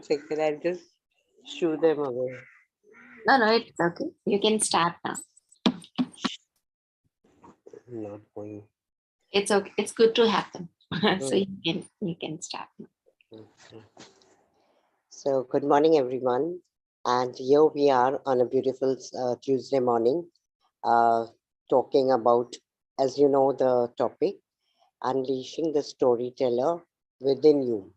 Second, I'll just shoo them away. No, no, it's okay. You can start now. Not going. It's okay. It's good to have them. So Mm. you can start now. Okay. So, good morning, everyone. And here we are on a beautiful Tuesday morning, uh, talking about, as you know, the topic, unleashing the storyteller within you.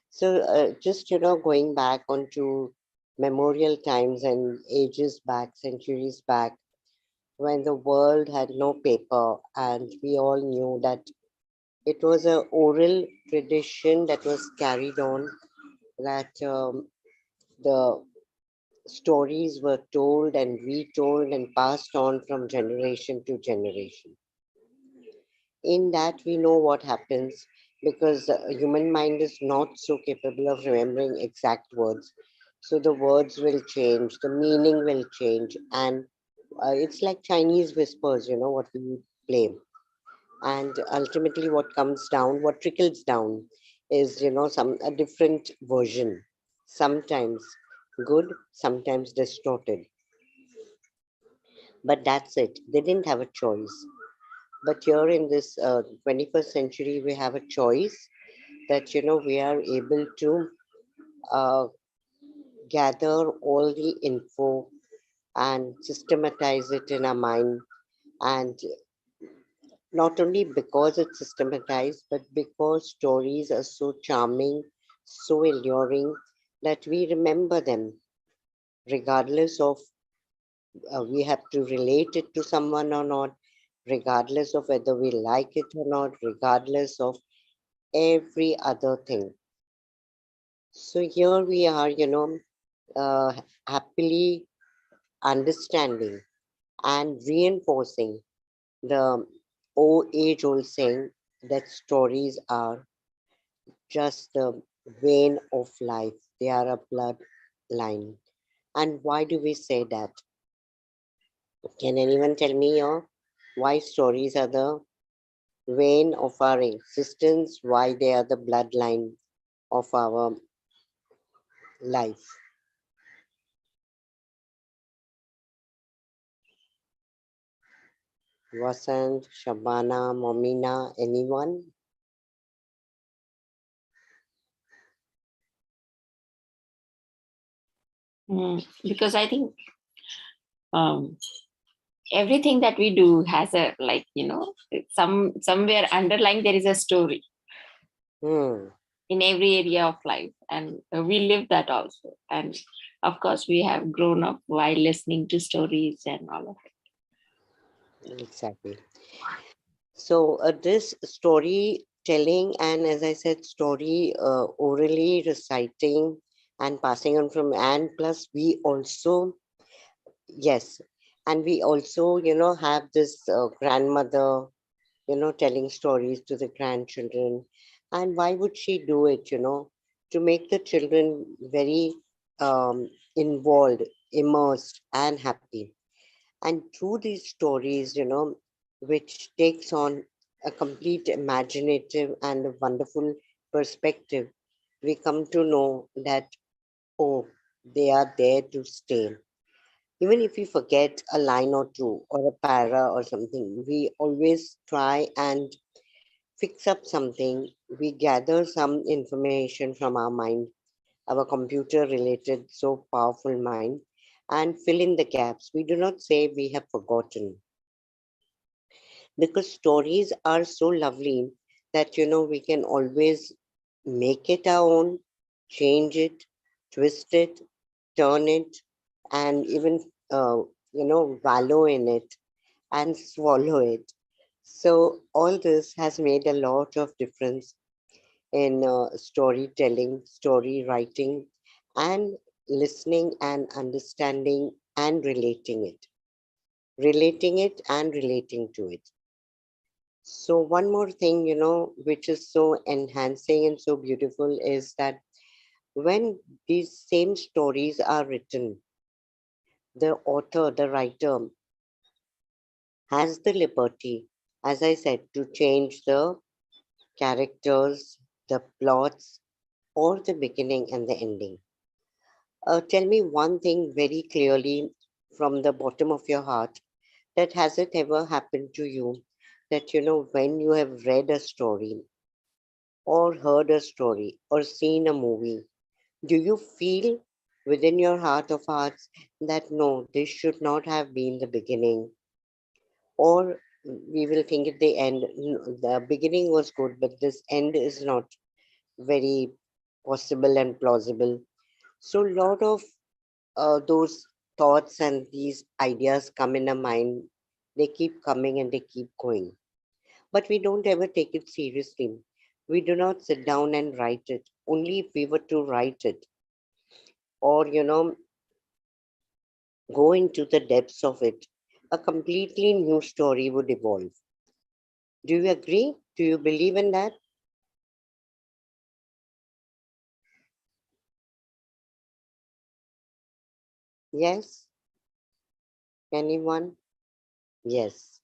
So, just going back onto memorial times and ages back, centuries back, when the world had no paper, and we all knew that it was a oral tradition that was carried on, that the stories were told and retold and passed on from generation to generation. In that, we know what happens because the human mind is not so capable of remembering exact words. So the words will change, the meaning will change, and it's like Chinese whispers, what we play. And ultimately, what comes down, what trickles down, is some a different version. Sometimes good, sometimes distorted. But that's it. They didn't have a choice. But here in this 21st century, we have a choice that we are able to uh, gather all the info and systematize it in our mind, and not only because it's systematized, but because stories are so charming, so alluring, that we remember them regardless of we have to relate it to someone or not, regardless of whether we like it or not, regardless of every other thing. So here we are, happily understanding and reinforcing the old age old saying that stories are just the vein of life. They are a bloodline. And why do we say that? Can anyone tell me why stories are the vein of our existence, why they are the bloodline of our life? Vasant, Shabana, Momina, anyone? Because I think um, everything that we do has a somewhere underlying there is a story Hmm, in every area of life, and we live that also. And of course, we have grown up while listening to stories and all of it. exactly. So this storytelling and, as I said, story orally reciting and passing on from, and plus we also, yes, and we also have this grandmother telling stories to the grandchildren. And why would she do it? To make the children very involved, immersed, and happy. And through these stories, which takes on a complete imaginative and a wonderful perspective, we come to know that, oh, they are there to stay. Even if we forget a line or two or a para or something, we always try and fix up something. We gather some information from our mind, our computer related, so powerful mind, and fill in the gaps. We do not say we have forgotten, because stories are so lovely that we can always make it our own, change it, twist it, turn it, and even wallow in it and swallow it. So all this has made a lot of difference in storytelling, story writing, and listening and understanding and relating it and relating to it. So one more thing, which is so enhancing and so beautiful, is that when these same stories are written, the author, the writer, has the liberty, as I said, to change the characters, the plots, or the beginning and the ending. Tell me one thing very clearly from the bottom of your heart, that has it ever happened to you that when you have read a story or heard a story or seen a movie, do you feel within your heart of hearts that no, this should not have been the beginning? Or we will think at the end, the beginning was good, but this end is not very possible and plausible. So, a lot of those thoughts and these ideas come in our mind. They keep coming and they keep going. But we don't ever take it seriously. We do not sit down and write it. Only if we were to write it or, go into the depths of it, a completely new story would evolve. Do you agree? Do you believe in that? Yes? Anyone? Yes.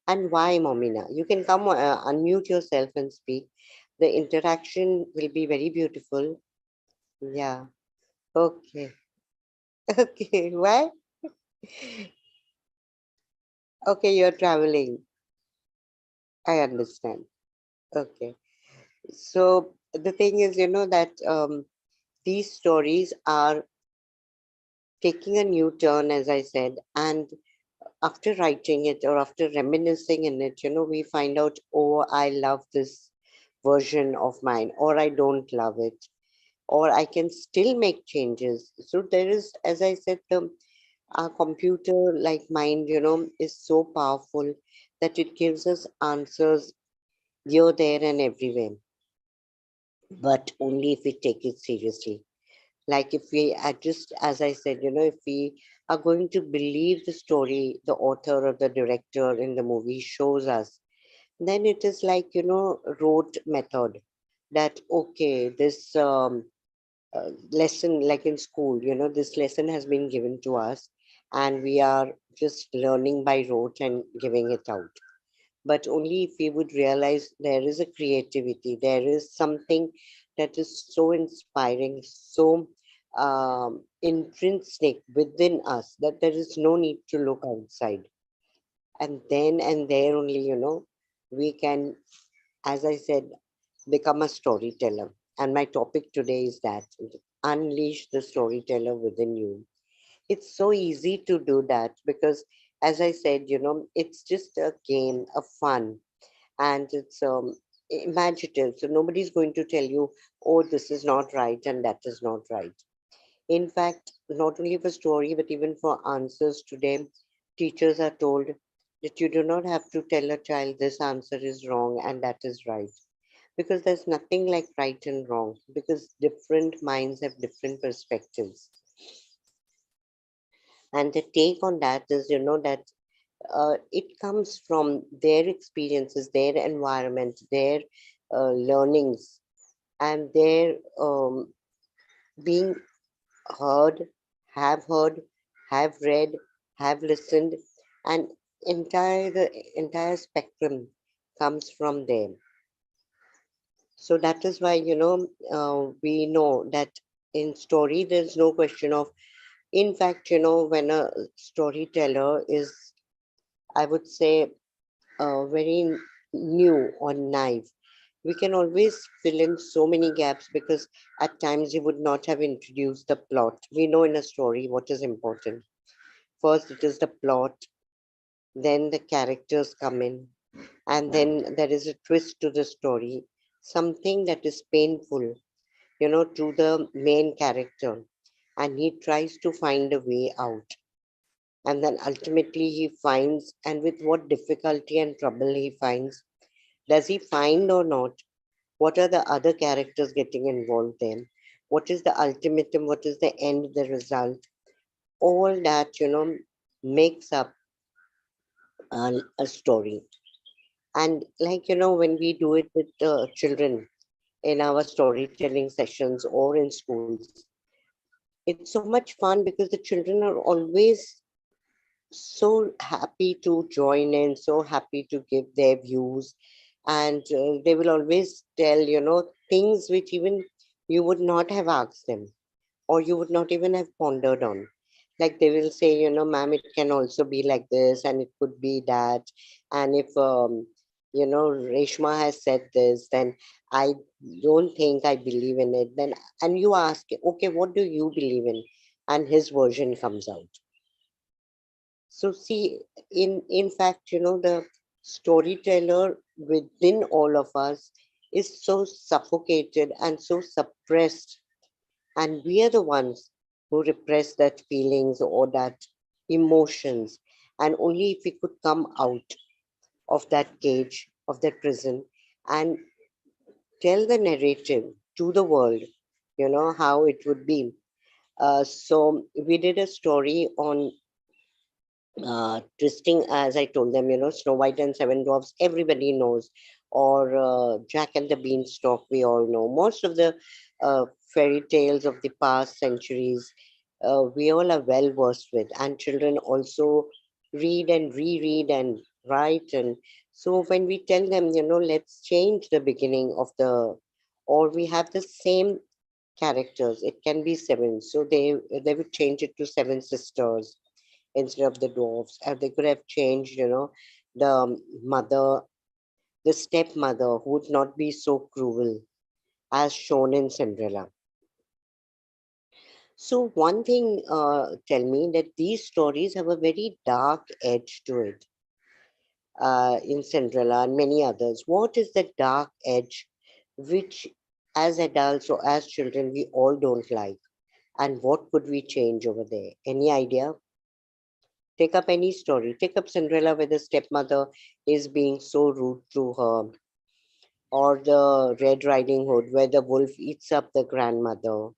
And why, Momina? You can come, unmute yourself and speak. The interaction will be very beautiful. Yeah. Okay. Okay. Why? Okay, you're traveling. I understand. Okay. So the thing is, that these stories are taking a new turn, as I said, and after writing it or after reminiscing in it, we find out, oh, I love this version of mine, or I don't love it, or I can still make changes. So there is, as I said, the our computer like mind, is so powerful that it gives us answers here, there, and everywhere, but only if we take it seriously. Like if we are just, as I said, if we are going to believe the story the author or the director in the movie shows us, then it is like, rote method, that okay, this lesson, like in school, this lesson has been given to us and we are just learning by rote and giving it out. But only if we would realize there is a creativity, there is something that is so inspiring, so intrinsic within us, that there is no need to look outside. And then and there only, we can, as I said, become a storyteller. And my topic today is that, unleash the storyteller within you. It's so easy to do that because, as I said, it's just a game, a fun, and it's imaginative. So nobody's going to tell you, oh, this is not right and that is not right. In fact, not only for story, but even for answers today, teachers are told that you do not have to tell a child this answer is wrong and that is right. Because there's nothing like right and wrong, because different minds have different perspectives. And the take on that is, that it comes from their experiences, their environment, their learnings, and their being heard, heard, have read, have listened, and the entire spectrum comes from there. So that is why we know that in story there's no question of. In fact, when a storyteller is, I would say, very new or naive, we can always fill in so many gaps because at times you would not have introduced the plot. We know in a story what is important. First, it is the plot, then the characters come in, and then there is a twist to the story, something that is painful, to the main character, and he tries to find a way out. And then ultimately he finds, and with what difficulty and trouble he finds. Does he find or not? What are the other characters getting involved in? What is the ultimatum? What is the end, the result? All that, makes up a story. And like, when we do it with children in our storytelling sessions or in schools, it's so much fun because the children are always so happy to join in, so happy to give their views. And they will always tell, things which even you would not have asked them, or you would not even have pondered on. Like they will say, ma'am, it can also be like this, and it could be that. And if, Reshma has said this, then I don't think I believe in it. Then, and you ask, okay, what do you believe in? And his version comes out. So see, in fact, the storyteller within all of us is so suffocated and so suppressed, and we are the ones who repress that feelings or that emotions. And only if we could come out of that cage, of that prison, and tell the narrative to the world, how it would be. So we did a story on twisting, as I told them, Snow White and Seven Dwarfs, everybody knows, or Jack and the Beanstalk, we all know. Most of the fairy tales of the past centuries, we all are well versed with, and children also read and reread and write. And so when we tell them, let's change the beginning of the, or we have the same characters, it can be seven, so they would change it to seven sisters instead of the dwarfs. And they could have changed, the mother, the stepmother, who would not be so cruel as shown in Cinderella. So one thing, tell me that these stories have a very dark edge to it, in Cinderella and many others. What is the dark edge which, as adults or as children, we all don't like? And what could we change over there? Any idea? Take up any story. Take up Cinderella where the stepmother is being so rude to her, or the Red Riding Hood where the wolf eats up the grandmother,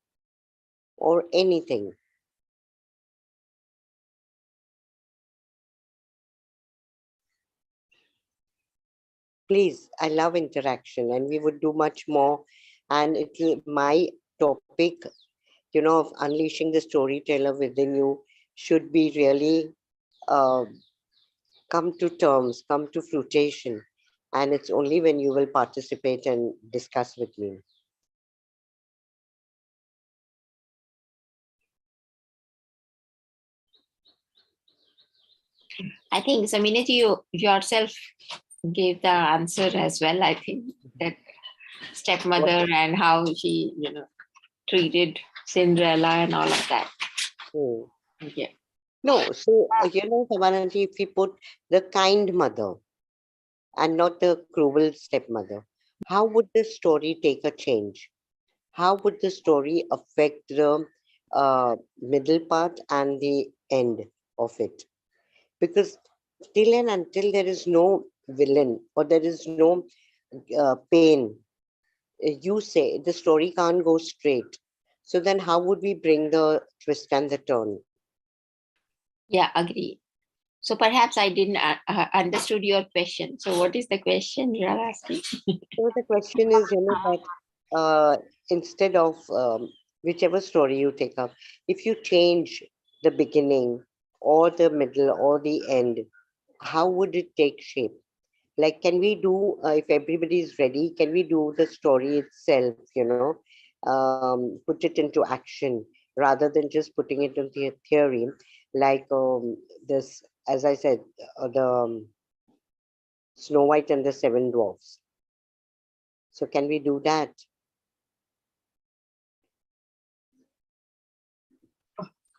or anything. Please, I love interaction, and we would do much more. And my topic, of unleashing the storyteller within you should be really uh, come to terms, come to fruition. And it's only when you will participate and discuss with me. I think Samina, you yourself gave the answer as well. I think that What? stepmother and how she, treated Cinderella and all of that. Hmm. Yeah. No, so Savananji, if we put the kind mother and not the cruel stepmother, how would the story take a change? How would the story affect the middle part and the end of it? Because till and until there is no villain or there is no pain, you say the story can't go straight. So then, how would we bring the twist and the turn? Yeah, agree. So perhaps I didn't understood your question. So what is the question you are asking? So the question is, that instead of whichever story you take up, if you change the beginning or the middle or the end, how would it take shape? Like, can we do, if everybody is ready, can we do the story itself, put it into action rather than just putting it in the theory, like this, as I said, the Snow White and the Seven Dwarfs. So can we do that?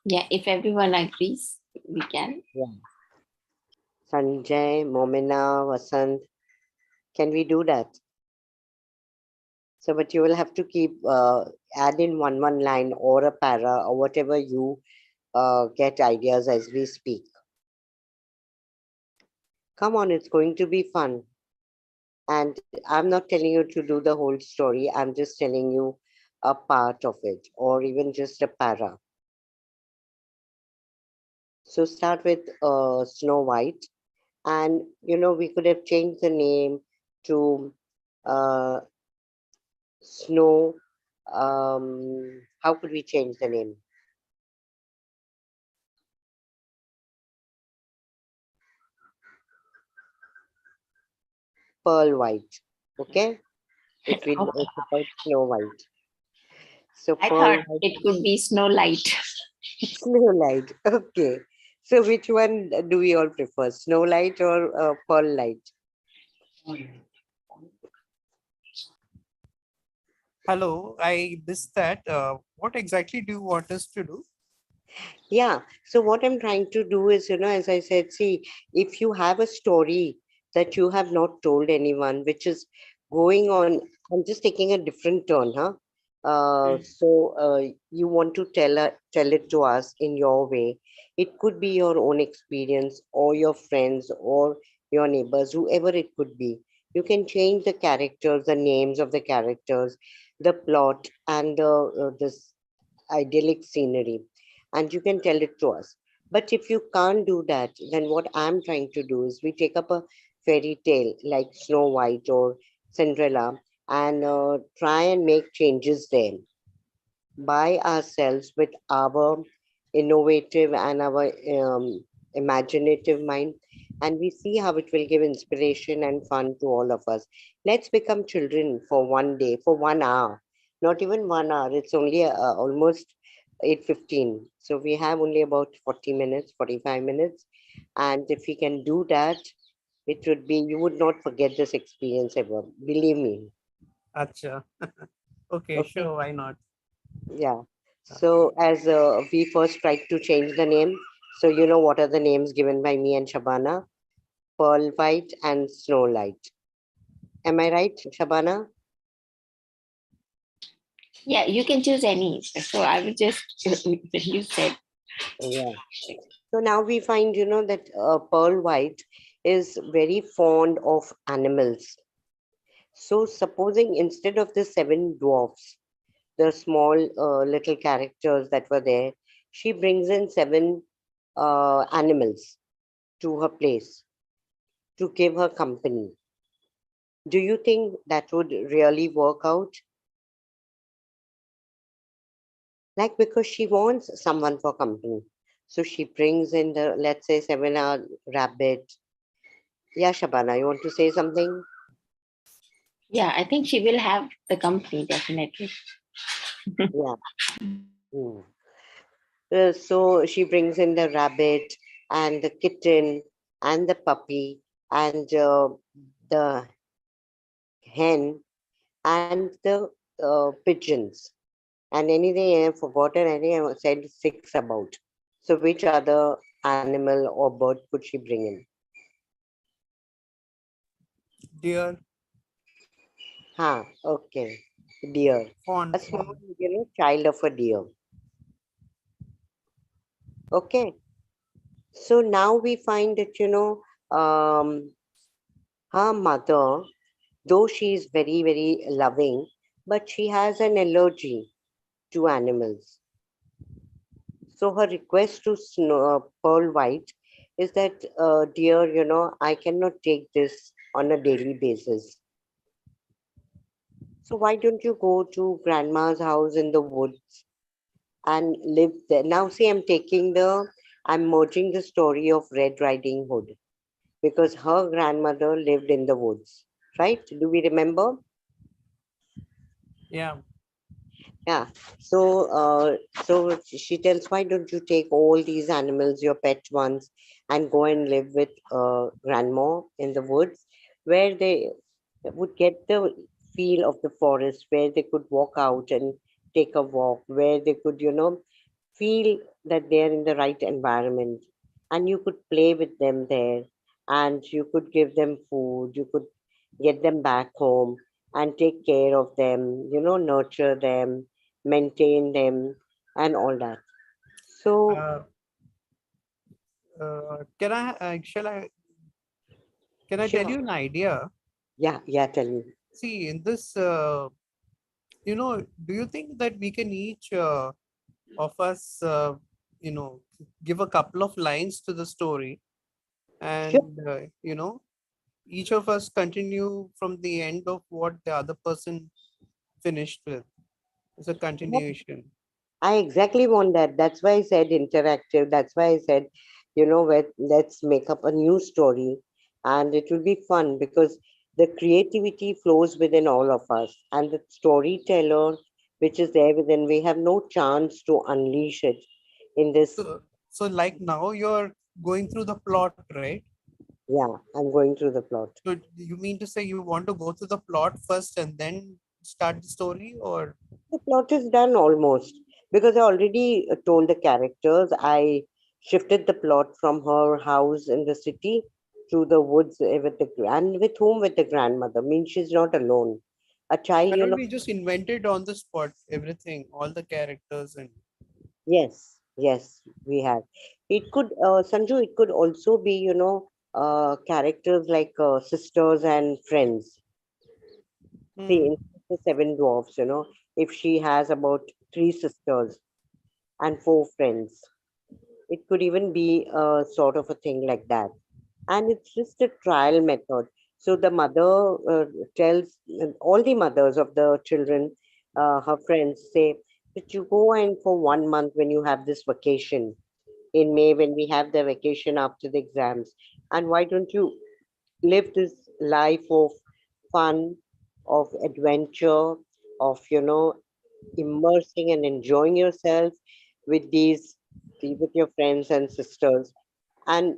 Yeah, if everyone agrees, we can. Yeah. Sanjay, Momina, Vasant, can we do that? So, but you will have to keep add in one line or a para or whatever you get ideas as we speak. Come on, it's going to be fun. And I'm not telling you to do the whole story. I'm just telling you a part of it or even just a para. So start with Snow White, and we could have changed the name to uh, Snow. How could we change the name? Pearl White. Okay, if we Okay. took out Snow White. So I Pearl thought White, it could be Snow Light. Snow Light. Okay. So which one do we all prefer, Snow Light or Pearl Light? Hello, I missed that. What exactly do you want us to do? Yeah. So what I'm trying to do is, as I said, see, if you have a story that you have not told anyone, which is going on, I'm just taking a different turn, huh? You want to tell it to us in your way. It could be your own experience, or your friends, or your neighbors, whoever it could be. You can change the characters, the names of the characters, the plot, and this idyllic scenery, and you can tell it to us. But if you can't do that, then what I'm trying to do is we take up a fairy tale like Snow White or Cinderella, and try and make changes there by ourselves with our innovative and our imaginative mind, and we see how it will give inspiration and fun to all of us. Let's become children for one day, for 1 hour, not even 1 hour. It's only almost 8:15, so we have only about 40 minutes, 45 minutes, and if we can do that, it would be, you would not forget this experience ever, believe me. Acha. Okay, Okay. sure, why not? Yeah. Uh, So as we first tried to change the name, so what are the names given by me and Shabana? Pearl White and Snow Light. Am I right, Shabana? Yeah, you can choose any. So I would just, you said, Yeah. So now we find, that Pearl White is very fond of animals. So supposing instead of the seven dwarfs, the small little characters that were there, she brings in seven animals to her place to give her company. Do you think that would really work out? Like, because she wants someone for company. So she brings in the, let's say, 7 hour rabbit. Yeah, Shabana, you want to say something? yeah, I think she will have the company definitely. Yeah. Hmm. So she brings in the rabbit and the kitten and the puppy and the hen and the pigeons. And anything I have forgotten, I think I said six about. So which other animal or bird could she bring in? dear, Ha, okay. Deer. A fawn, small, fawn. child of a deer. Okay. So now we find that, her mother, though she is very, very loving, but she has an allergy to animals. So her request to Pearl White is that, dear, I cannot take this on a daily basis. So why don't you go to grandma's house in the woods and live there? Now, see, I'm merging the story of Red Riding Hood because her grandmother lived in the woods, right? Do we remember? Yeah, Yeah. So she tells, why don't you take all these animals, your pet ones, and go and live with grandma in the woods, where they would get the feel of the forest, where they could walk out and take a walk, where they could, feel that they're in the right environment, and you could play with them there, and you could give them food, you could get them back home and take care of them, nurture them, maintain them, and all that. So, uh, can shall I, can I tell sure. you an idea? Yeah, yeah, tell me. See, in this, do you think that we can each of us, give a couple of lines to the story Sure. and, each of us continue from the end of what the other person finished with? It's a continuation. I exactly want that. That's why I said interactive. That's why I said, let's make up a new story, and it will be fun because the creativity flows within all of us, and the storyteller which is there within. We have no chance to unleash it in this. So like now you're going through the plot, right? Yeah, I'm going through the plot. So you mean to say you want to go through the plot first and then start the story, or? The plot is done almost because I already told the characters. I shifted the plot from her house in the city to the woods with the and with whom, with the grandmother. Means she's not alone. A child, Why don't we just invent it on the spot, everything, all the characters and Yes, yes, we have. It could, Sanju, it could also be, characters like sisters and friends. See, hmm, in the Seven Dwarfs, if she has about three sisters and four friends, it could even be a sort of a thing like that. And it's just a trial method. So the mother tells all the mothers of the children, her friends say that you go and for 1 month when you have this vacation in May when we have the vacation after the exams. And why don't you live this life of fun, of adventure, of, immersing and enjoying yourself with with your friends and sisters, and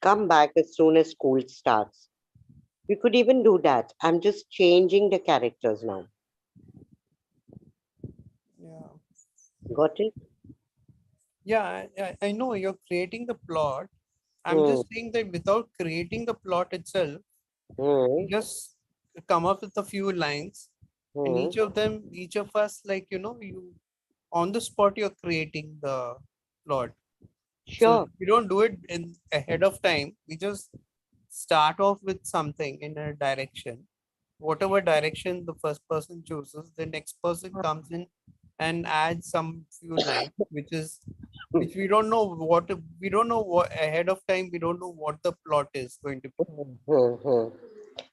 come back as soon as school starts. We could even do that. I'm just changing the characters now. yeah. Got it? Yeah, I know you're creating the plot. I'm Hmm. just saying that without creating the plot itself, you Hmm. just come up with a few lines, and Hmm. each of them, each of us, like, you on the spot, you're creating the plot. So Sure. we don't do it in ahead of time. We just start off with something in a direction. Whatever direction the first person chooses, the next person comes in and adds some few lines, which we don't know what we don't know what ahead of time. We don't know what the plot is going to be. Hmm. Hmm. Hmm.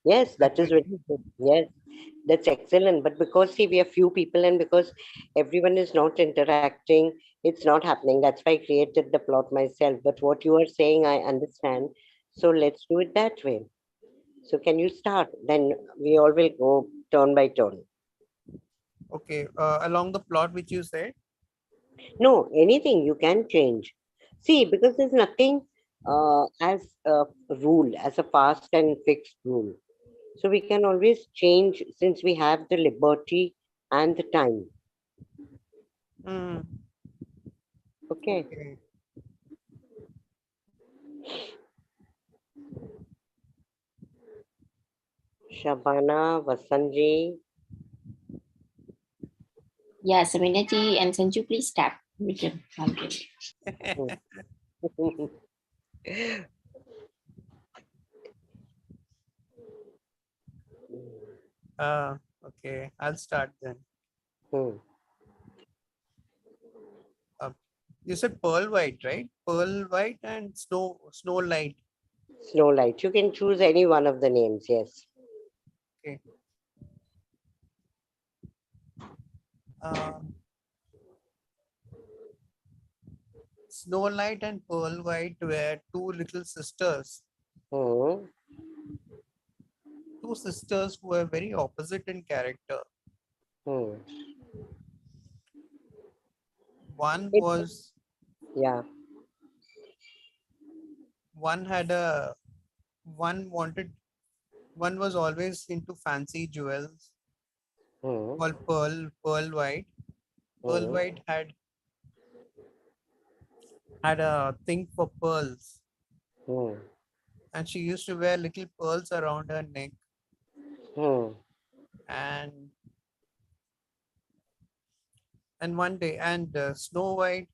Yes, That's that is it. very good. Yes, that's excellent. But because, see, we are few people and because everyone is not interacting, it's not happening. That's why I created the plot myself. But what you are saying, I understand. So let's do it that way. So can you start? Then we all will go turn by turn. Okay, along the plot which you said. No, anything you can change. See, because there's nothing as a rule, as a fast and fixed rule. So we can always change since we have the liberty and the time. Hmm. Okay. Okay. Shabana, Vasanji. Yeah, Samina ji and Sanju, please tap. Written already. Okay, I'll start then. Hmm. Uh, you said pearl white, right? Pearl white and snow light. Snow Light. You can choose any one of the names, yes. Okay. Um, Snow Light and Pearl White were two little sisters, Hmm. two sisters who were very opposite in character. Hmm. One It, was yeah. one had a one wanted one was always into fancy jewels Hmm. called Pearl White. Pearl Hmm. White had a thing for pearls, Hmm. and she used to wear little pearls around her neck. Hmm. And one day, and Snow Light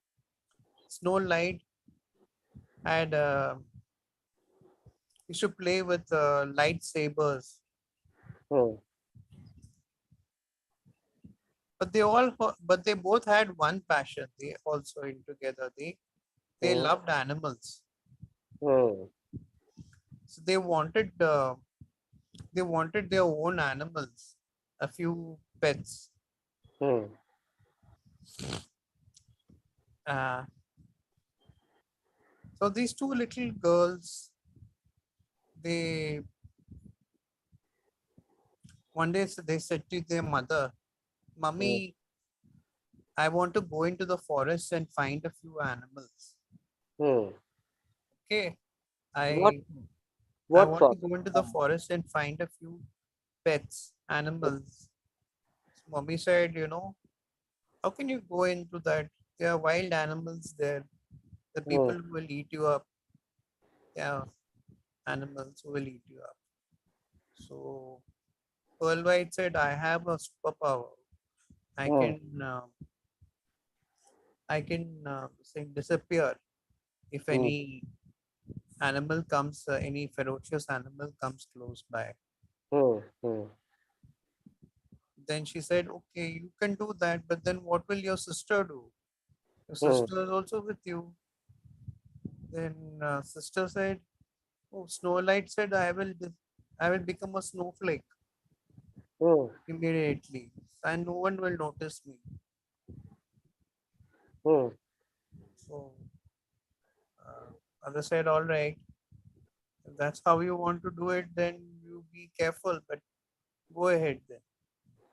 had used to play with lightsabers, Hmm. but they both had one passion. They also in together. They Hmm. loved animals, Hmm. so they wanted their own animals, a few pets. Hmm. Uh, so these two little girls, they one day they said to their mother, Hmm. "Mummy, I want to go into the forest and find a few animals. Hmm. Okay. What? I What want for? to go into the forest and find a few pets, animals. So mommy said, how can you go into that? There are wild animals there. The Hmm. people who will eat you up. Yeah, animals who will eat you up. So Pearl White said, I have a superpower. I Hmm. can say disappear if Hmm. any ferocious animal comes close by. Hmm. Hmm. Then she said, okay, you can do that, but then what will your sister do? Your Hmm. sister is also with you. Then sister said, oh, Snow White said, I will become a snowflake Hmm. immediately, and no one will notice me. Hmm. So other said, all right, if that's how you want to do it, then you be careful, but go ahead then.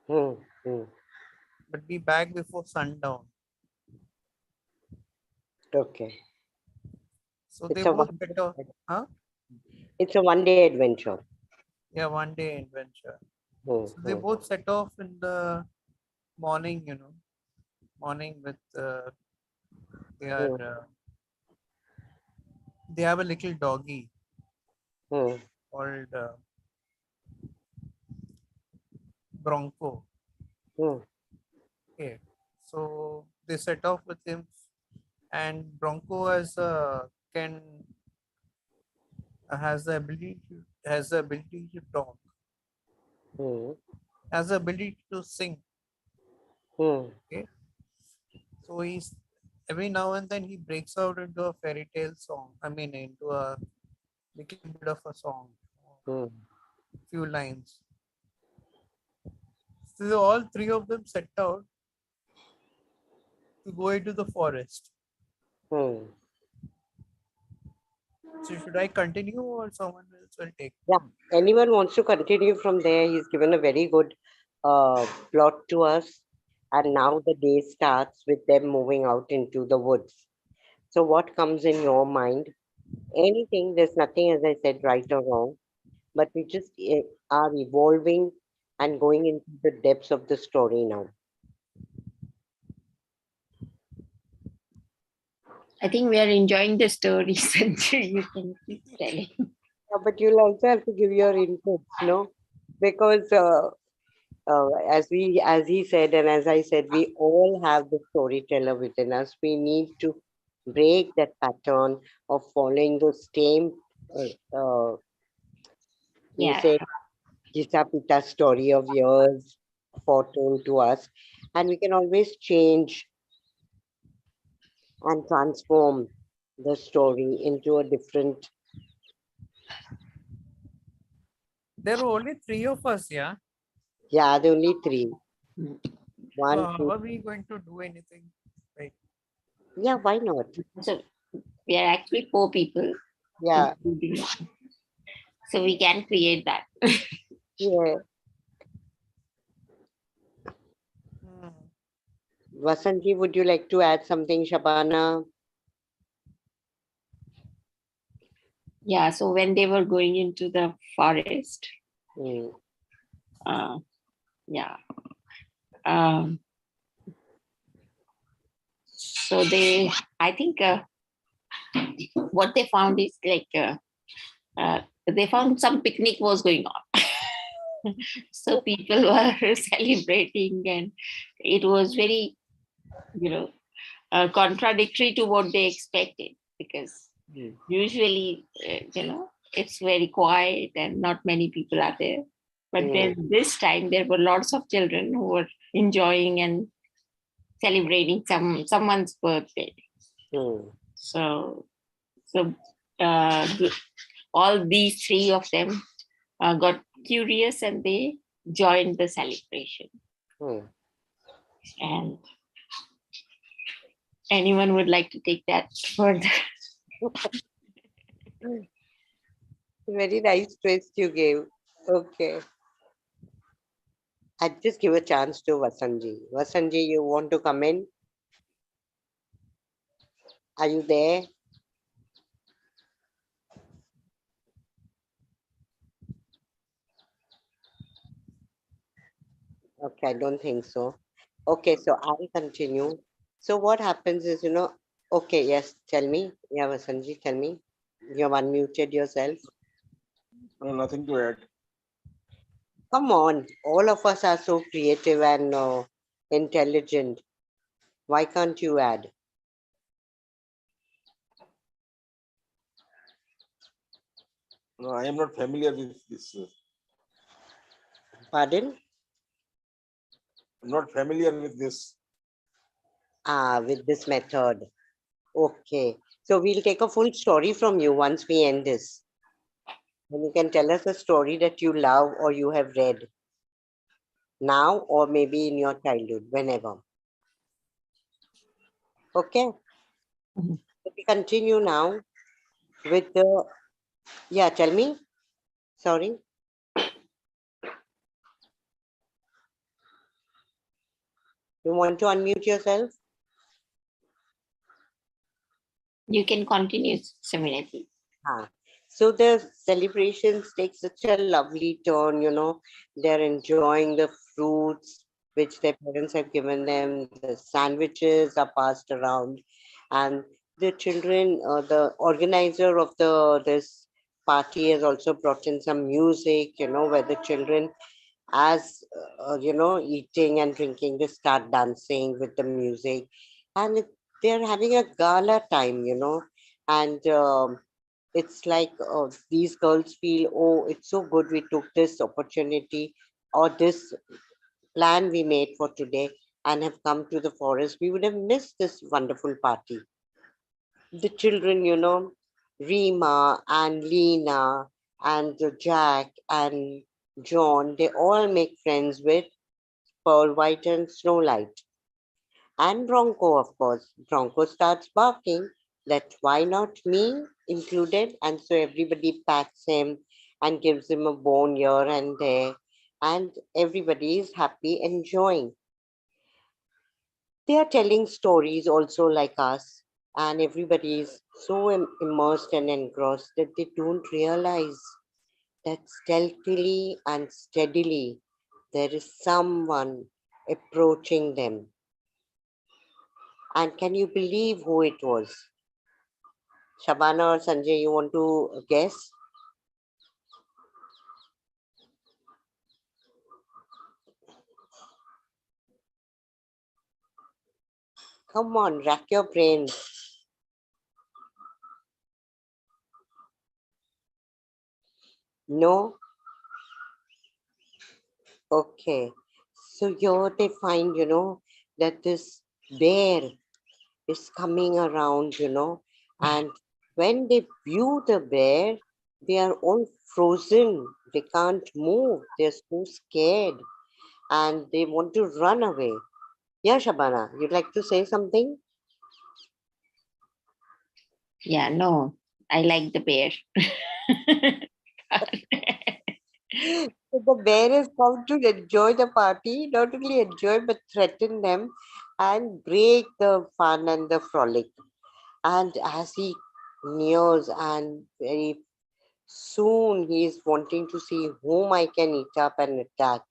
Hmm. Hmm. But be back before sundown. Okay. So they It's a one. both set off, huh? It's a one-day adventure. Yeah, one day adventure. Hmm. So they Hmm. both set off in the morning, morning with their Hmm. they have a little doggy Hmm. called Bronco. Hmm. Okay, so they set off with him, and Bronco has the ability to talk, Hmm. has the ability to sing. Hmm. Okay, so he's every now and then he breaks out into a fairy tale song. I mean, into a little bit of a song, Hmm. few lines. So all three of them set out to go into the forest. Hmm. So should I continue or someone else will take? Yeah. Anyone wants to continue from there? He's given a very good plot to us. And now the day starts with them moving out into the woods. So, what comes in your mind? Anything, there's nothing, as I said, right or wrong, but we just are evolving and going into the depths of the story now. I think we are enjoying the stories and you can keep telling. But you'll also have to give your inputs, no? Because as he said, and as I said, we all have the storyteller within us. We need to break that pattern of following the same, you Yeah. say, Gita Pita story of yours foretold to us, and we can always change and transform the story into a different. There are only three of us, yeah. Yeah, there are only three. So One, how two. are we going to do anything? Right. Yeah, why not? So we are actually four people, Yeah, including, so we can create that. yeah. Hmm. Vasanji, would you like to add something, Shabana? Yeah. So when they were going into the forest, Mm, uh, yeah. Um, so I think what they found is like they found some picnic was going on. So people were celebrating, and it was very, you know, contradictory to what they expected, because mm, usually, it's very quiet and not many people are there. But mm, then this time there were lots of children who were enjoying and celebrating someone's birthday. mm, So so uh, th- all these three of them got curious and they joined the celebration. mm. And anyone would like to take that further? Very nice twist you gave. Okay. I'd just give a chance to Vasanji. Vasanji, you want to come in? Are you there? Okay, I don't think so. Okay, so I'll continue. So what happens is, okay, yes, tell me. Yeah, Vasanji, tell me. You have unmuted yourself. No, nothing to add. Come on, all of us are so creative and intelligent. Why can't you add? No, I am not familiar with this. Pardon? I'm not familiar with this. Ah, with this method. Okay. So we'll take a full story from you once we end this. And you can tell us a story that you love or you have read now or maybe in your childhood, whenever. Okay. Mhm. So we continue now with the, yeah, tell me. Sorry. You want to unmute yourself? You can continue, Samina. Ah. So the celebrations take such a lovely turn. They're enjoying the fruits which their parents have given them, the sandwiches are passed around, and the children, the organizer of this party has also brought in some music, where the children, as eating and drinking, they start dancing with the music, and they're having a gala time, and it's like these girls feel, oh, it's so good we took this opportunity or this plan we made for today and have come to the forest. We would have missed this wonderful party. The children, Rima and Lena and Jack and John, they all make friends with Pearl White and Snow Light. And Bronco, of course. Bronco starts barking that why not me included? And so everybody pats him and gives him a bone here and there. And everybody is happy, enjoying. They are telling stories also like us. And everybody is so immersed and engrossed that they don't realize that stealthily and steadily there is someone approaching them. And can you believe who it was? Shabana or Sanjay, you want to guess? Come on, rack your brains. No? Okay. So here they find, that this bear is coming around, and when they view the bear, they are all frozen. They can't move. They're so scared and they want to run away. Yeah, Shabana, you'd like to say something? Yeah, no, I like the bear. So the bear has come to enjoy the party, not only enjoy but threaten them and break the fun and the frolic. And as he nears and very soon he is wanting to see whom I can eat up and attack.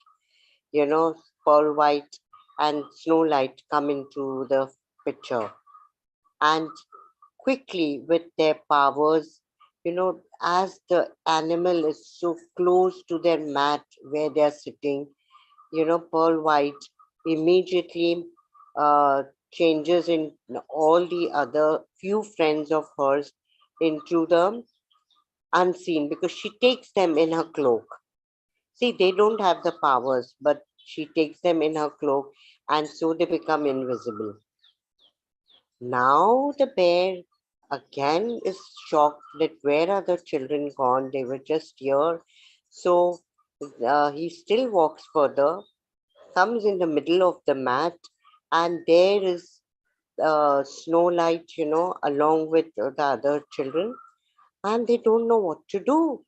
Pearl White and Snow Light come into the picture. And quickly with their powers, as the animal is so close to their mat where they're sitting, Pearl White immediately uh, changes in all the other few friends of hers into the unseen because she takes them in her cloak. See, they don't have the powers, but she takes them in her cloak and so they become invisible. Now the bear again is shocked that where are the children gone? They were just here. So he still walks further, comes in the middle of the mat, and there is Snow Light, along with the other children, and they don't know what to do.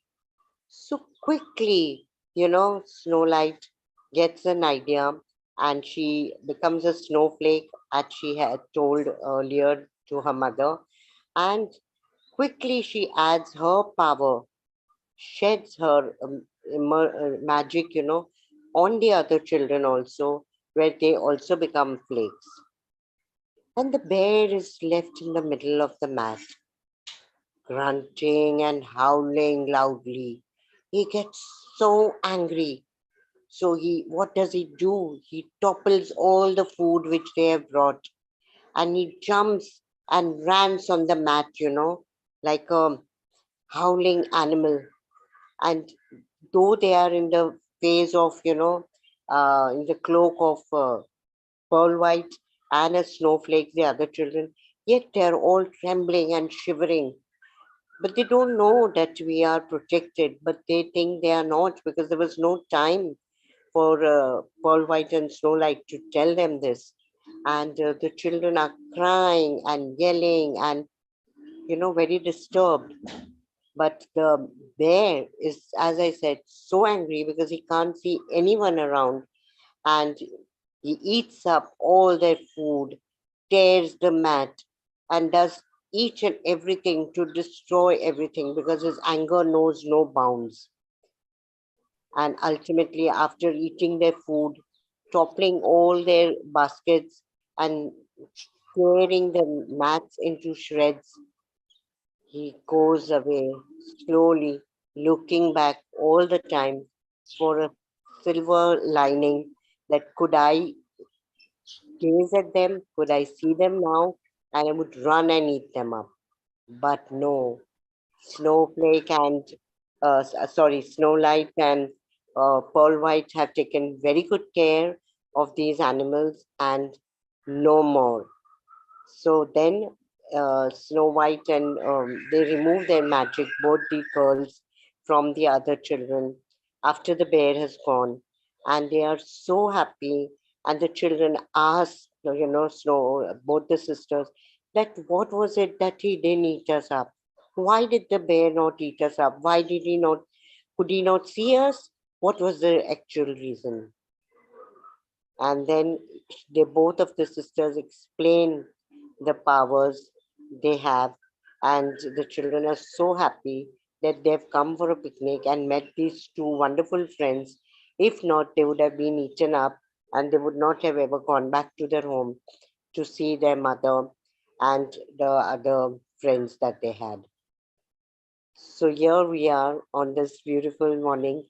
So quickly, Snow Light gets an idea, and she becomes a snowflake, as she had told earlier to her mother. And quickly she adds her power, sheds her magic, on the other children also, where they also become flakes. And the bear is left in the middle of the mat, grunting and howling loudly. He gets so angry. So what does he do? He topples all the food which they have brought, and he jumps and runs on the mat, like a howling animal. And though they are in the phase of, in the cloak of pearl white and a snowflake, the other children, yet they are all trembling and shivering. But they don't know that we are protected, but they think they are not, because there was no time for Pearl White and Snow White to tell them this. And the children are crying and yelling and, very disturbed. But the bear is, as I said, so angry because he can't see anyone around, and he eats up all their food, tears the mat, and does each and everything to destroy everything because his anger knows no bounds. And ultimately, after eating their food, toppling all their baskets and tearing the mats into shreds, he goes away slowly, looking back all the time for a silver lining, that could I gaze at them, could I see them now, and I would run and eat them up. But no, Snowflake and Snow Light and Pearl White have taken very good care of these animals, and no more. So then Snow White and they remove their magic, both the girls, from the other children after the bear has gone, and they are so happy. And the children ask, Snow, both the sisters, that what was it that he didn't eat us up? Why did the bear not eat us up? Why did he not? Could he not see us? What was the actual reason? And then they both of the sisters explain the powers they have, and the children are so happy that they've come for a picnic and met these two wonderful friends. If not, they would have been eaten up, and they would not have ever gone back to their home to see their mother and the other friends that they had. So here we are on this beautiful morning,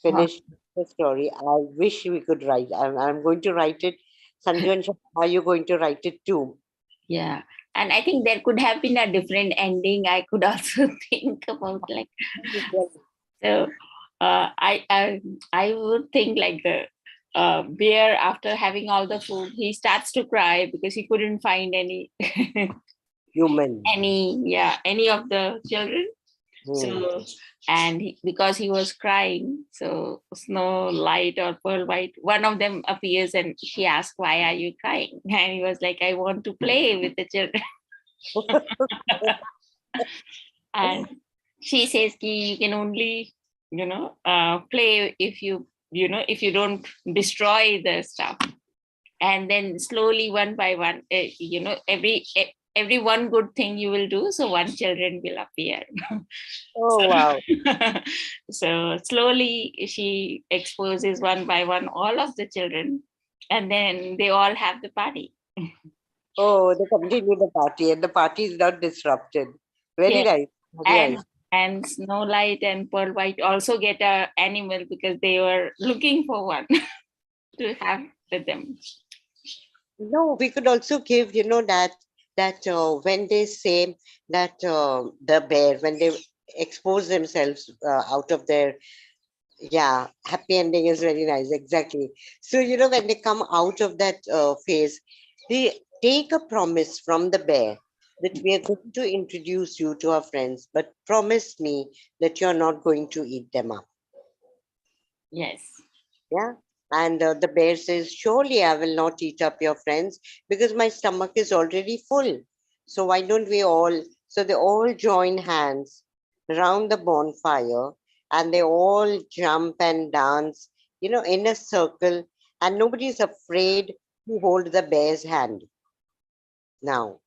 Wow. finished the story. I wish we could write. I'm going to write it. Sanju and Shah, are you going to write it too? Yeah. And I think there could have been a different ending. I could also think about like so. I would think like the bear, after having all the food, he starts to cry because he couldn't find any Human. any of the children. Hmm. So and because he was crying, so Snow Light or Pearl White, one of them appears and she asks, "Why are you crying?" And he was like, "I want to play with the children." And she says, "Ki, you can only play if if you don't destroy the stuff." And then slowly, one by one, every one good thing you will do, so one children will appear. Oh, So, wow. so slowly she exposes one by one all of the children, and then they all have the party. Oh, they continue the party, and the party is not disrupted. Very Yeah. nice. Very and nice. and Snow Light and Pearl White also get a animal because they were looking for one to have with them. No, we could also give, that when they say that the bear, when they expose themselves out of their, yeah, happy ending is very nice. Exactly. So, when they come out of that phase, they take a promise from the bear that we are going to introduce you to our friends, but promise me that you're not going to eat them up. Yes. Yeah. And the bear says, surely I will not eat up your friends because my stomach is already full. So why don't we all? So they all join hands around the bonfire, and they all jump and dance in a circle, and nobody is afraid to hold the bear's hand now.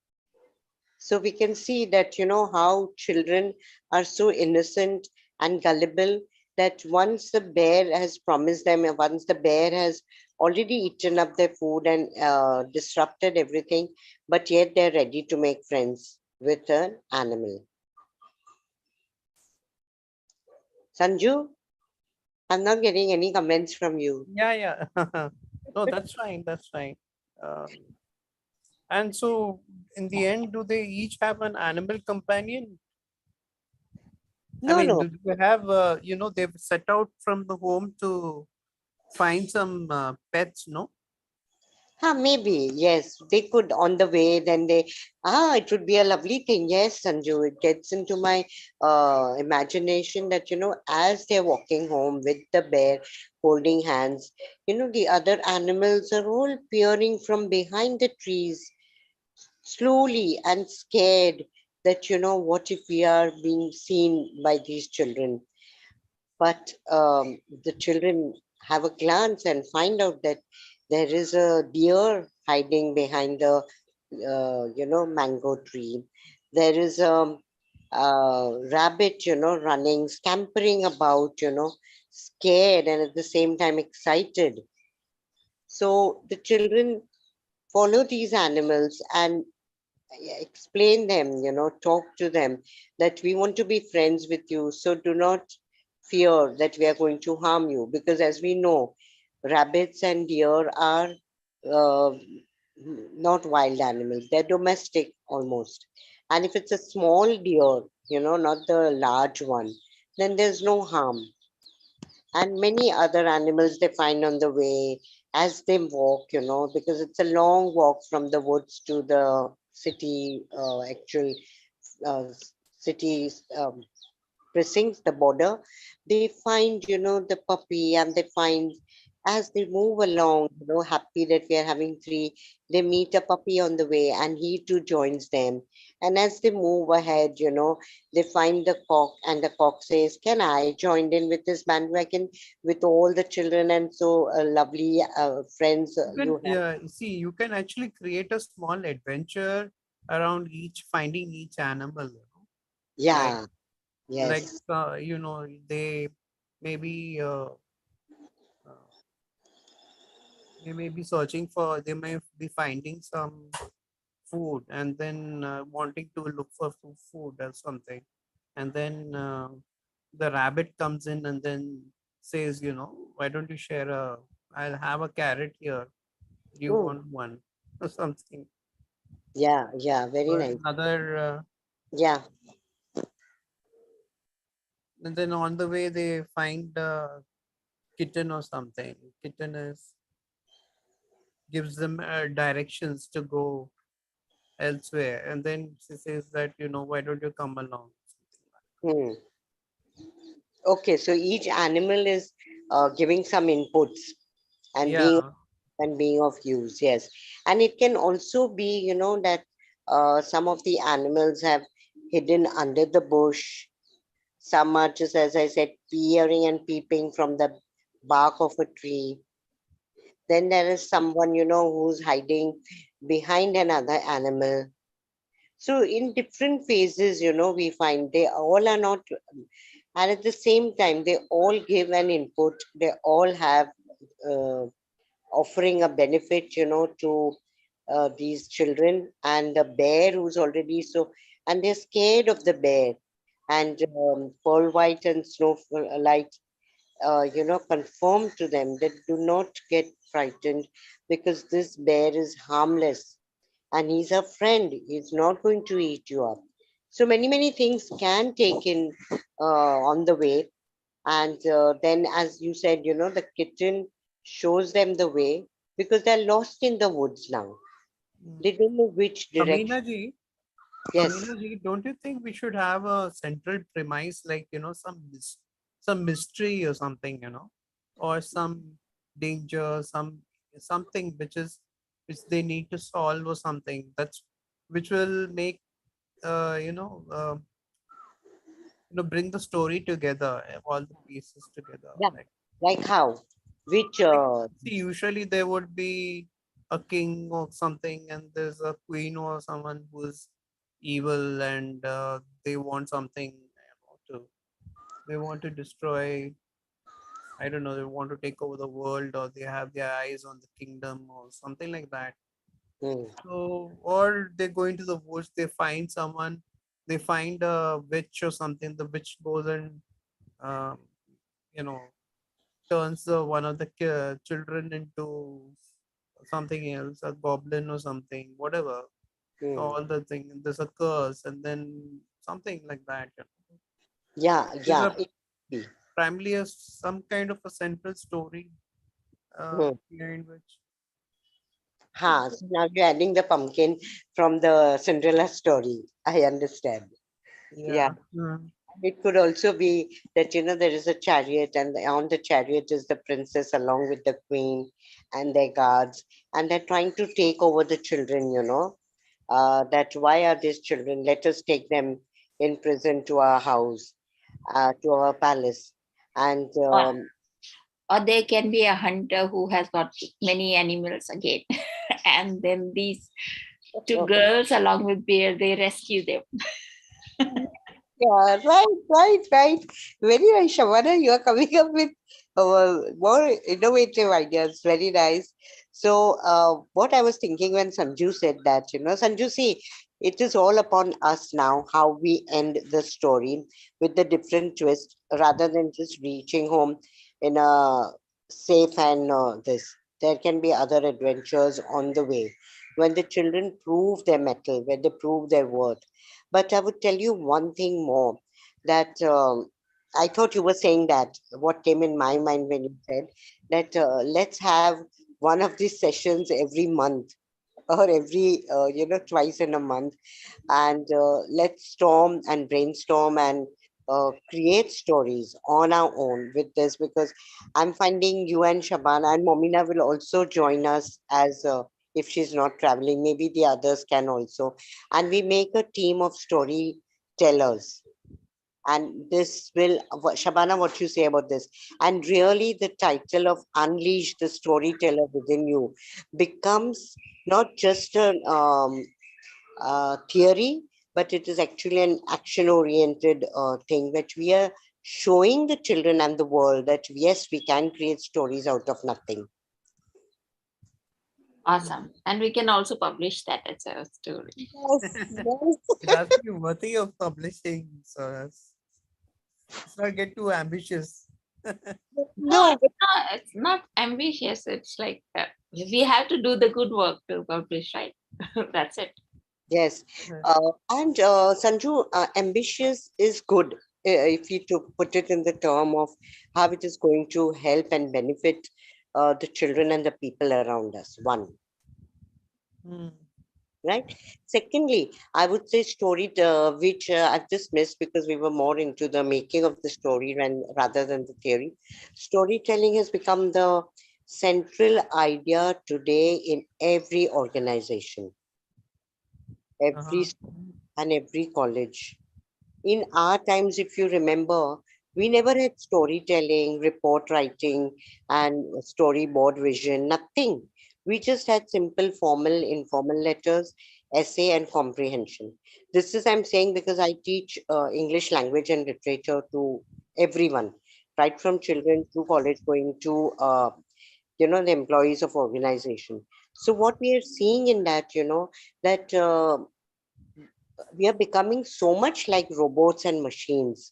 So we can see that, how children are so innocent and gullible, that once the bear has promised them, and once the bear has already eaten up their food and disrupted everything, but yet they're ready to make friends with an animal. Sanju, I'm not getting any comments from you. Yeah, yeah. No, that's fine. That's fine. Um, and so, in the end, do they each have an animal companion? I No, mean, no. do they have, they've set out from the home to find some pets, no? Maybe, yes, they could on the way, then it would be a lovely thing. Yes, Sanju, it gets into my imagination that, as they're walking home with the bear holding hands, the other animals are all peering from behind the trees, slowly and scared that, what if we are being seen by these children? But the children have a glance and find out that there is a deer hiding behind the mango tree. There is a rabbit, running, scampering about, scared and at the same time excited. So the children follow these animals and explain them, talk to them that we want to be friends with you. So do not fear that we are going to harm you. Because as we know, rabbits and deer are uh, not wild animals, they're domestic almost. And if it's a small deer, not the large one, then there's no harm. And many other animals they find on the way as they walk, because it's a long walk from the woods to the city, actual uh, city precincts, the border. They find, the puppy, and they find as they move along, happy that we are having three, they meet a puppy on the way and he too joins them. And as they move ahead, they find the cock, and the cock says, can I join in with this bandwagon with all the children and so lovely friends You you can, have? see, you can actually create a small adventure around each finding each animal, like Yeah, yes. they maybe uh, they may be searching for, they may be finding some food and then wanting to look for food or something, and then the rabbit comes in and then says, why don't you share a, I'll have a carrot here, do you Hmm. want one or something. Yeah, yeah, very Or nice. another Yeah. and then on the way they find a kitten or something. Kitten is gives them directions to go elsewhere, and then she says that, why don't you come along, something like Hmm. Okay, so each animal is giving some inputs that. and being Yeah. of use. Yes, and it can also be, that some of the animals have hidden under the bush. Some are just, as I said, peering and peeping from the bark of a tree. Then there is someone, who's hiding behind another animal. So in different phases, we find they all are not, and at the same time, they all give an input. They all have uh, offering a benefit, to these children, and the bear who's already so, and they're scared of the bear, and Pearl White and Snow Light, confirm to them that do not get frightened, because this bear is harmless and he's a friend. He's not going to eat you up. So many things can take in on the way, and then, as you said, the kitten shows them the way because they're lost in the woods now. Mm. They don't know which direction. Samina ji, Yes. Samina ji, don't you think we should have a central premise, like, some mystery or something, or some danger, something which they need to solve or something, that's which will make uh, you know uh, bring the story together, all the pieces together, Yeah. like Like how? which See, usually there would be a king or something, and there's a queen or someone who's evil, and they want something, they want to destroy. I don't know. They want to take over the world, or they have their eyes on the kingdom, or something like that. hmm, So, or they go into the woods. They find someone. They find a witch or something. The witch goes and um, you know turns one of the children into something else, a goblin or something, whatever. hmm. All the thing, there's a curse, and then something like that. Yeah, There's yeah. a It, be. primarily some kind of a central story Hmm. behind which. So now you're adding the pumpkin from the Cinderella story. I understand. Yeah. Yeah. Mm. It could also be that, there is a chariot, and on the chariot is the princess along with the queen and their guards, and they're trying to take over the children. That why are these children? Let us take them in prison to our house, to our palace. And Or, or there can be a hunter who has got many animals again. And then these two girls, along with bear, they rescue them. yeah, right, right, right. Very nice, Shavana. You are coming up with more innovative ideas. Very nice. So, what I was thinking when Sanju said that, Sanju, see, it is all upon us now how we end the story with the different twist rather than just reaching home in a safe and this. There can be other adventures on the way when the children prove their mettle, when they prove their worth. But I would tell you one thing more that I thought you were saying that. What came in my mind when you said that let's have one of these sessions every month or every, twice in a month, and let's storm and brainstorm and create stories on our own with this, because I'm finding you and Shabana and Momina will also join us as if she's not traveling, maybe the others can also, and we make a team of storytellers. And this will, Shabana, what you say about this? And really, the title of Unleash the Storyteller Within You becomes not just an theory, but it is actually an action oriented thing, which we are showing the children and the world that yes, we can create stories out of nothing. Awesome. And we can also publish that as a story. Yes, yes. It has to be worthy of publishing. So let's not get too ambitious. No, No, but it's not ambitious. It's like we have to do the good work to publish, right? That's it. yes. And Sanju, ambitious is good if you to put it in the term of how it is going to help and benefit the children and the people around us. One. Hmm. Right. Secondly, I would say story, which I've just missed because we were more into the making of the story rather than the theory. Storytelling has become the central idea today in every organization, every Uh-huh. school and every college. In our times, if you remember, we never had storytelling, report writing, and storyboard vision, nothing. We just had simple formal, informal letters, essay, and comprehension. This is, I'm saying, because I teach English language and literature to everyone, right from children to college going to, the employees of organization. So what we are seeing in that, that we are becoming so much like robots and machines,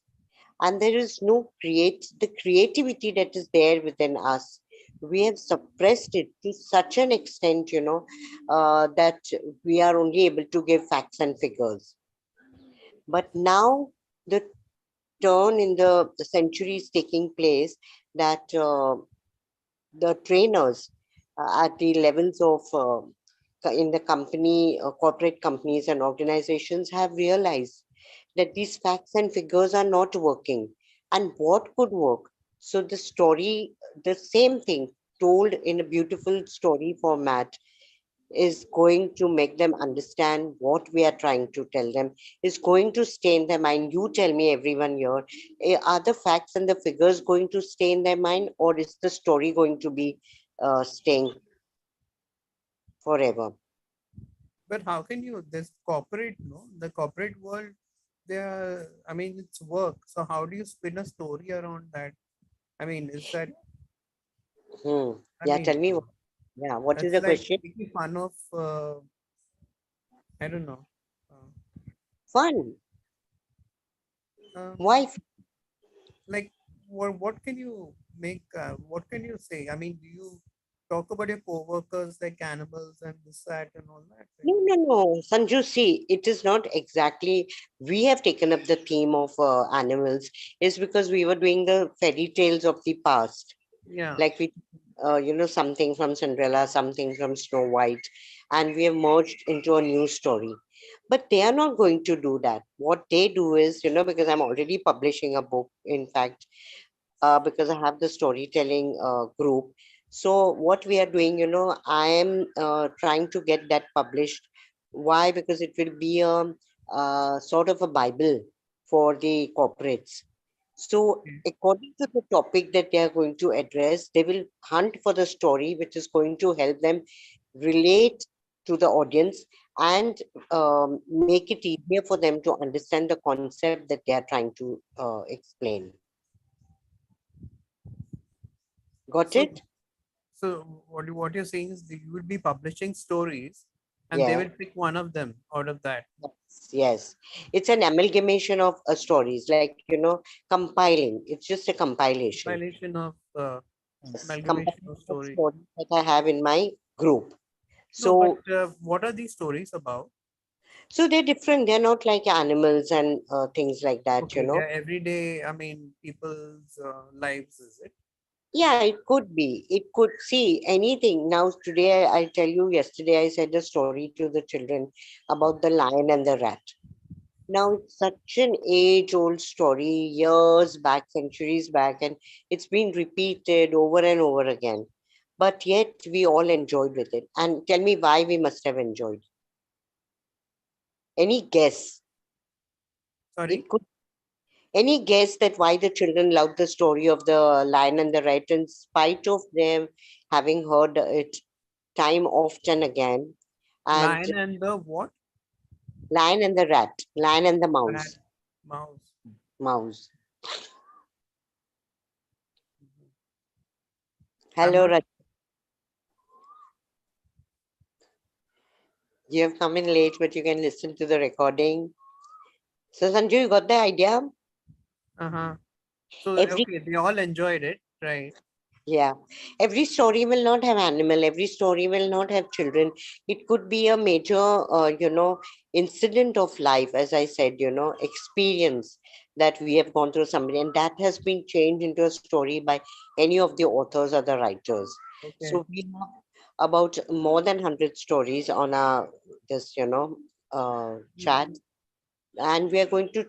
and there is no the creativity that is there within us. We have suppressed it to such an extent, that we are only able to give facts and figures. But now the turn in the century is taking place, that the trainers at the levels of in the company, corporate companies and organizations have realized that these facts and figures are not working, and what could work. So the story, the same thing told in a beautiful story format, is going to make them understand what we are trying to tell them, is going to stay in their mind. You tell me, everyone here, are the facts and the figures going to stay in their mind, or is the story going to be staying forever? But how can you, this corporate, no, the corporate world, I mean, it's work. So how do you spin a story around that? I mean, is that, Hmm. I Yeah, tell mean, me. Yeah, what is that's the like question? making fun of, I don't know. Fun. Um, Why? like, what can you make, what can you say? I mean, do you talk about your coworkers like animals and this, that, and all that? No, no, no. Sanju, see, it is not exactly. We have taken up the theme of animals, is because we were doing the fairy tales of the past. Yeah. Like we, something from Cinderella, something from Snow White, and we have merged into a new story. But they are not going to do that. What they do is, because I'm already publishing a book, in fact, because I have the storytelling group. So what we are doing, I am trying to get that published. Why? Because it will be a sort of a Bible for the corporates. So Okay. according to the topic that they are going to address, they will hunt for the story which is going to help them relate to the audience and make it easier for them to understand the concept that they are trying to explain. Got So, it? what you're saying is that you will be publishing stories, and they Yeah. will pick one of them out of that Yes. Yes. It's an amalgamation of stories, like, compiling. It's just a compilation. compilation of Yes. amalgamation of Compilation of stories. stories that I have in my group. No, but So, what are these stories about? so they're different. They're not like animals and things like that. Okay, they're everyday. I mean, people's lives, is it? Yeah, it could be. It could see anything. Now, today, I tell you, yesterday I said a story to the children about the lion and the rat. Now, it's such an age-old story, years back, centuries back, and it's been repeated over and over again. But yet, we all enjoyed with it. And tell me why we must have enjoyed. Any guess? Sorry, It could any guess that why the children loved the story of the lion and the rat, in spite of them having heard it time often again. And lion and the what? lion and the rat, lion and the Rat, mouse, mouse. mouse. Mhm. I'm Hello, not. Raj. You have come in late, but you can listen to the recording. So, Sanju, you got the idea? Uh-huh. So Every okay, they all enjoyed it, right? Yeah, every story will not have animal. Every story will not have children. It could be a major, incident of life, as I said, experience that we have gone through somebody, and that has been changed into a story by any of the authors or the writers. Okay. So we have about more than 100 stories on our this, chat, Mhm. and we are going to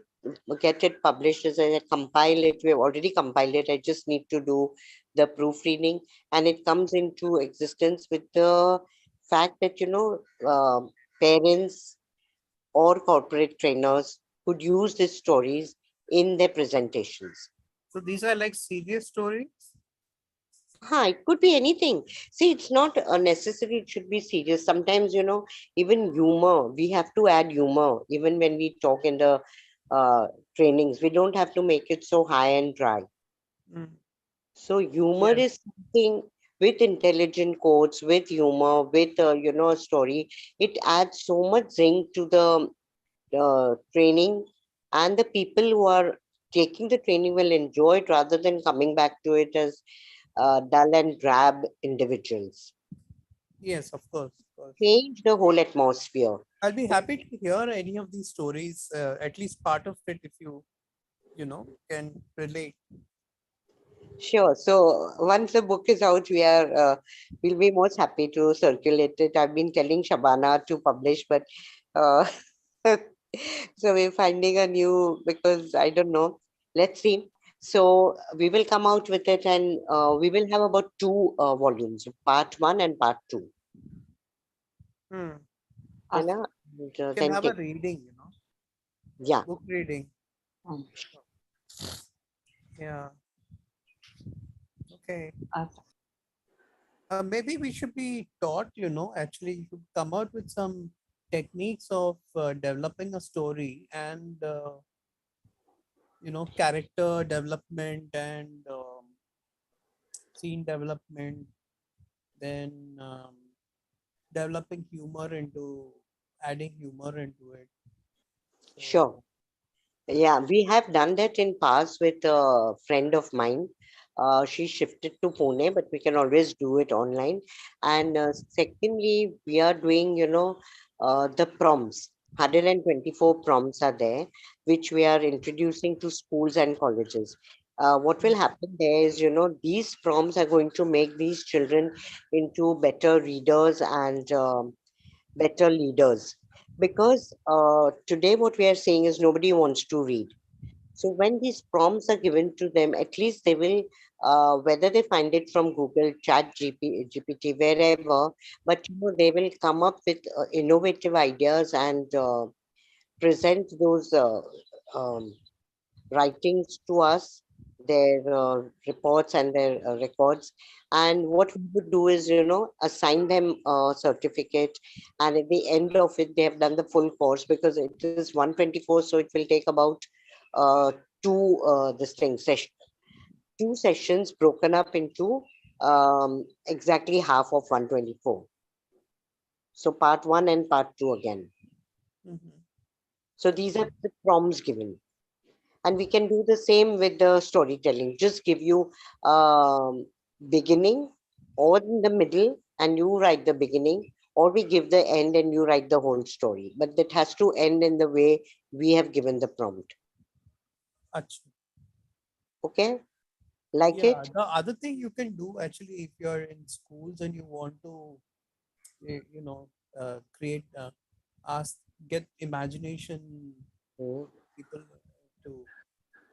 get it published as I compile it. We have already compiled it. I just need to do the proofreading, and it comes into existence with the fact that parents or corporate trainers could use these stories in their presentations. So these are like serious stories. Huh, it could be anything. See, it's not necessary, it should be serious. Sometimes, even humor, we have to add humor, even when we talk in the trainings. We don't have to make it so high and dry. Mm. So, humor Yes. is something with intelligent quotes, with humor, with, a story. It adds so much zing to the training, and the people who are taking the training will enjoy it rather than coming back to it as dull and drab individuals. Yes, of course, of course. Change the whole atmosphere. I'll be happy to hear any of these stories, at least part of it, if you can relate. Sure. So once the book is out, we'll be most happy to circulate it. I've been telling Shabana to publish, but uh, so we're finding a new, because I don't know. Let's see. So we will come out with it, and we will have about two volumes, part one and part two. Hmm. you Awesome. know, and Can then have a take, reading, yeah, book reading. Mm, Yeah. Okay. awesome. Maybe we should be taught, actually you should come out with some techniques of developing a story and, character development and scene development, then developing humor into, adding humor into it. sure. So, Yeah, we have done that in past with a friend of mine. She shifted to Pune, but we can always do it online. And secondly, we are doing, the prompts. 124 prompts are there, which we are introducing to schools and colleges. What will happen there is, these prompts are going to make these children into better readers and better leaders. Because today, what we are saying is nobody wants to read, so when these prompts are given to them, at least they will, whether they find it from Google, Chat GPT, wherever, but they will come up with innovative ideas and present those writings to us, their reports and their records. And what we would do is, assign them a certificate. And at the end of it, they have done the full course because it is 124. So it will take about uh, this thing, two sessions broken up into exactly half of 124. So part one and part two again. mhm. So these are the prompts given. And we can do the same with the storytelling. Just give you beginning or in the middle, and you write the beginning, or we give the end and you write the whole story. But that has to end in the way we have given the prompt. Achha. Okay, like Yeah, it. the other thing you can do actually, if you're in schools and you want to, create, ask, get imagination, Mm, people to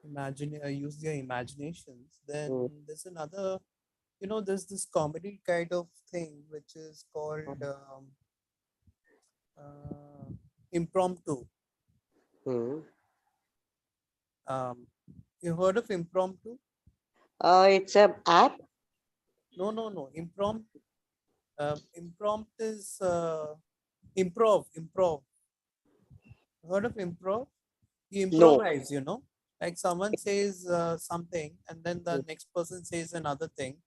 imagine, use their imaginations. Then mm, there's another, there's this comedy kind of thing which is called mm, uh, impromptu. mm. Um, you heard of impromptu? It's a app. No, no, no. Imprompt is improv. Improv. Heard of improv? You No. improvise, like someone says something and then the Mm, next person says another thing,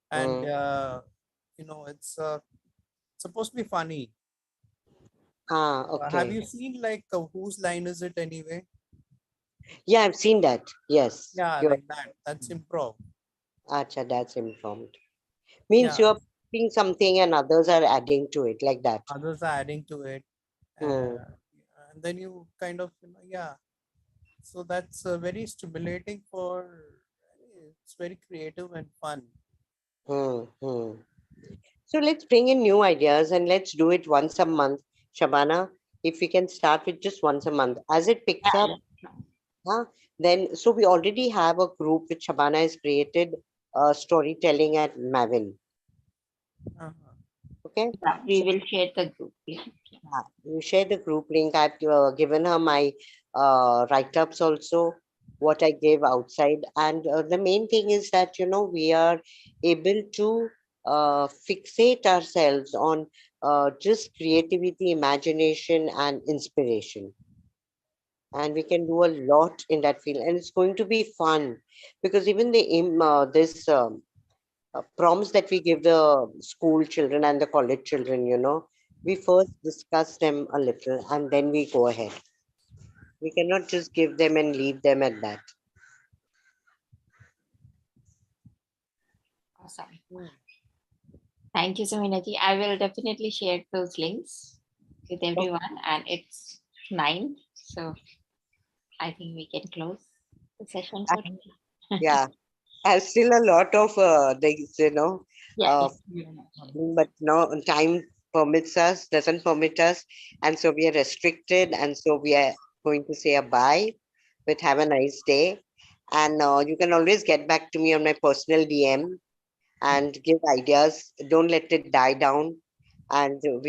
and mm. it's supposed to be funny. Ah, Have okay. you seen like whose line is it anyway? Yeah, I've seen that. Yes. Yeah, You're like that. That's improv. Acha, that's informed. Means Yeah, you're putting something and others are adding to it like that. others are adding to it, Hmm. and then you kind of, yeah. So that's very stimulating for. It's very creative and fun. Hmm. Hmm. So let's bring in new ideas and let's do it once a month, Shabana. If we can start with just once a month, as it picks up, Yeah, huh, then so we already have a group which Shabana has created, storytelling at Mavin. Uh-huh. Okay, yeah, we so will share the group link. you share the group link. I've given her my write-ups also, what I gave outside. And the main thing is that, we are able to fixate ourselves on just creativity, imagination, and inspiration. And we can do a lot in that field. And it's going to be fun because even this prompts that we give the school children and the college children, we first discuss them a little and then we go ahead. We cannot just give them and leave them at that. Awesome. Hmm. Thank you, Saminaji. I will definitely share those links with Oh, everyone, and it's 9, so I think we can close the session I- for today. yeah, I have still a lot of things, Yeah, uh, yeah. You know. but no time permits us, doesn't permit us, and so we are restricted, and so we are going to say a bye. But have a nice day, and you can always get back to me on my personal DM and give ideas. Don't let it die down. And we